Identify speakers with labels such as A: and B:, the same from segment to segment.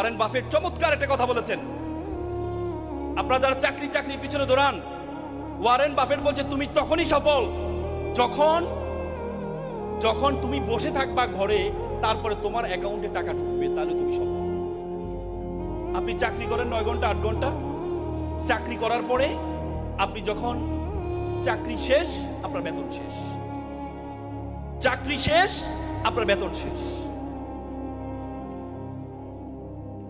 A: Warren Buffett চমৎকার একটা কথা বলেছেন। আপনারা যারা চাকরি পিছনে দৌড়ান, ওয়ারেন বাফেট বলছে তুমি তখনই সফল যখন তুমি বসে থাকবা ঘরে, তারপরে তোমার অ্যাকাউন্টে টাকা ঢুকবে, তাহলে তুমি সফল। আপনি চাকরি করেন 9 ঘন্টা 8 ঘন্টা, চাকরি করার পরে আপনি যখন চাকরি শেষ, আপনার বেতন শেষ, চাকরি শেষ, আপনার বেতন শেষ।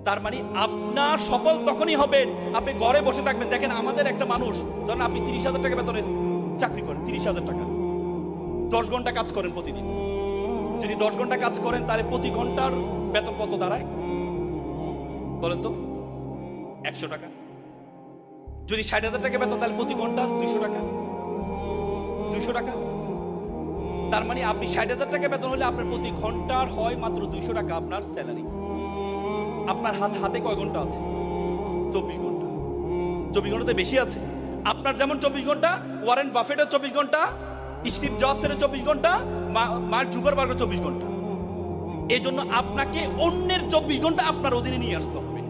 A: তার মানে আপনার সফল তখনই হবেন আপনি ঘরে বসে থাকবেন। দেখেন আমাদের একটা মানুষ, ধরেন আপনি 30,000 টাকা বেতনে চাকরি করেন, 30,000 টাকা, 10 ঘন্টা কাজ করেন প্রতিদিন। যদি 10 ঘন্টা কাজ করেন তাহলে প্রতি ঘন্টার বেতন কত দাঁড়ায় বলেন তো? 100 টাকা। যদি 60,000 টাকা বেতন, তাহলে প্রতি ঘন্টার 200 টাকা, 200 টাকা। তার মানে আপনি 60,000 টাকা বেতন হলে আপনার প্রতি ঘন্টার হয় মাত্র 200 টাকা আপনার স্যালারি। আপনার হাতে কয় ঘন্টা আছে? 24 ঘন্টা। 24 ঘন্টাতে বেশি আছে। আপনার যেমন 24 ঘন্টা, ওয়ারেন বাফেটের 24 ঘন্টা, স্টিভ জবসের 24 ঘন্টা, মার্ক জুকারবার্গের 24 ঘন্টা। এই জন্য আপনাকে অন্যের 24 ঘন্টা আপনার অধীনে নিয়ে আসতে হবে।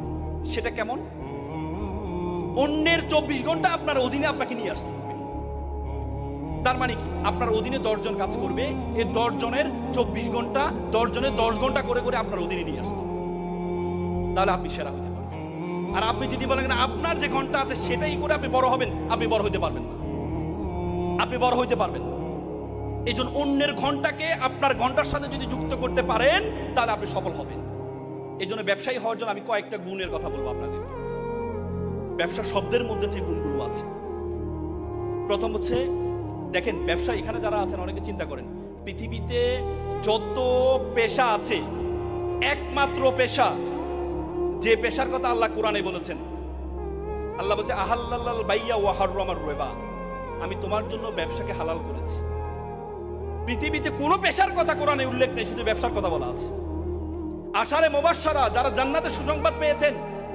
A: সেটা কেমন? অন্যের 24 ঘন্টা আপনার অধীনে আপনাকে নিয়ে আসতে হবে। তার মানে কি? আপনার অধীনে 10 জন কাজ করবে, এই 10 জনের 24 ঘন্টা, 10 জনের 10 ঘন্টা করে করে আপনার অধীনে নিয়ে আসতে হবে, তাহলে আপনি সেরা হতে পারবেন। আর আপনি যদি বলেন না আপনার যে ঘন্টা আছে সেটাই করে আপনি বড় হবেন, আপনি বড় হইতে পারবেন না, আপনি বড় হইতে পারবেন না। এই জন্য অন্যের ঘন্টাকে আপনার ঘন্টার সাথে যদি যুক্ত করতে পারেন তাহলে আপনি সফল হবেন। এই জন্য ব্যবসায়ী হওয়ার জন্য আমি কয়েকটা গুণের কথা বলবো আপনাদেরকে। ব্যবসা শব্দের মধ্যে যে গুণগুলো আছে, প্রথম হচ্ছে, দেখেন ব্যবসা, এখানে যারা আছেন অনেকে চিন্তা করেন পৃথিবীতে যত পেশা আছে, একমাত্র পেশা, যে পেশার কথা আল্লাহ কোরআনে বলেছেন, আল্লাহ বলছে আহাল্লাল বাইয়া ওয়া হাররামার রিবা, আমি তোমার জন্য ব্যবসাকে হালাল করেছি। পৃথিবীতে কোনো পেশার কথা কোরআনে উল্লেখ নেই, শুধু ব্যবসার কথা বলা আছে। আশারে মুবাশশারা, যারা জান্নাতে সুসংবাদ পেয়েছেন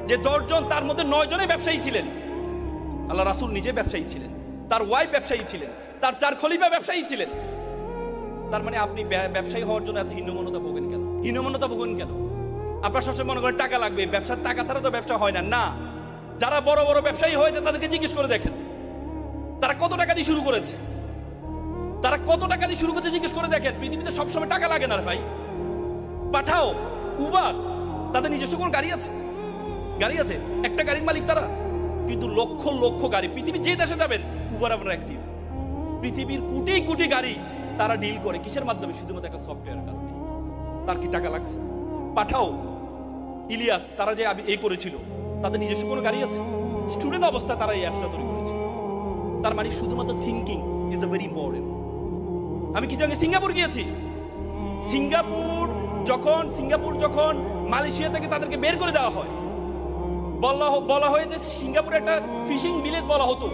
A: যে 10 জন, তার মধ্যে 9 জনে ব্যবসায়ী ছিলেন। আল্লাহ রাসূল নিজে ব্যবসায়ী ছিলেন, তার ওয়াইফ ব্যবসায়ী ছিলেন, তার 4 খলিফা ব্যবসায়ী ছিলেন। তার মানে আপনি ব্যবসায়ী হওয়ার জন্য এত হীনমন্যতা ভোগেন কেন? হীনমন্যতা ভোগেন কেন? আপনার সবসময় মনে করেন টাকা লাগবে, ব্যবসার টাকা ছাড়া তো ব্যবসা হয় না। না, যারা বড় বড় ব্যবসায়ী হয়েছে তাদেরকে জিজ্ঞেস করে দেখেন তারা কত টাকা দিয়ে শুরু করেছে, তারা কত টাকা দিয়ে শুরু করেছে জিজ্ঞেস করে দেখেন। পৃথিবীতে সবসময় টাকা লাগে না ভাই। পাঠাও, উবার, তাদের নিজস্ব কোন গাড়ি আছে? গাড়ি আছে, একটা গাড়ির মালিক তারা, কিন্তু লক্ষ লক্ষ গাড়ি। পৃথিবীর যে দেশে যাবেন উবার আপনার অ্যাক্টিভ। পৃথিবীর কোটি কোটি গাড়ি তারা ডিল করে কিসের মাধ্যমে? শুধুমাত্র একটা সফটওয়্যারের কারণে। তার কি টাকা লাগছে? পাঠাও, ইলিয়াস, তারা যে এই করেছিল, তাদের নিজস্ব কোনো গাড়ি আছে? স্টুডেন্ট অবস্থায় তারা এই অ্যাপসটা তৈরি করেছে। তার মানে শুধুমাত্র thinking is a very important. আমি কিছু আগে সিঙ্গাপুর গিয়েছি। সিঙ্গাপুর যখন মালয়েশিয়া থেকে তাদেরকে বের করে দেওয়া হয়, বলা হয় যে সিঙ্গাপুরে একটা ফিশিং ভিলেজ বলা হতো।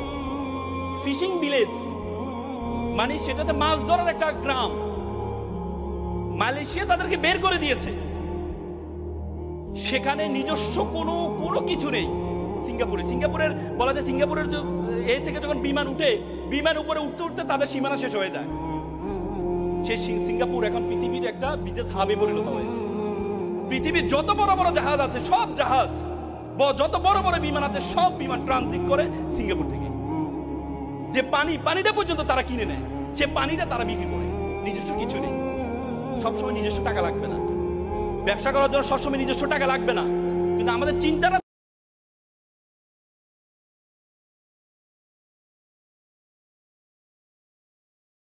A: ফিশিং ভিলেজ মানে সেটাতে মাছ ধরার একটা গ্রাম। মালয়েশিয়া তাদেরকে বের করে দিয়েছে, সেখানে নিজস্ব কোনো কিছু নেই। সিঙ্গাপুরের বলা যায় সিঙ্গাপুরের এই থেকে যখন বিমান উঠে, বিমান উপরে উঠতে উঠতে তাদের সীমানা শেষ হয়ে যায়। সেই সিঙ্গাপুর এখন পৃথিবীর একটা বিজনেস হাবে পরিণত হয়েছে। পৃথিবীর যত বড় বড় জাহাজ আছে, সব জাহাজ, যত বড় বড় বিমান আছে, সব বিমান ট্রানজিট করে সিঙ্গাপুর থেকে। যে পানিটা পর্যন্ত তারা কিনে নেয়, সে পানিটা তারা বিক্রি করে। নিজস্ব কিছু নেই। সবসময় নিজস্ব টাকা লাগবে না, ব্যবসা করার জন্য সবসময় নিজস্ব টাকা লাগবে না, কিন্তু আমাদের চিন্তাটা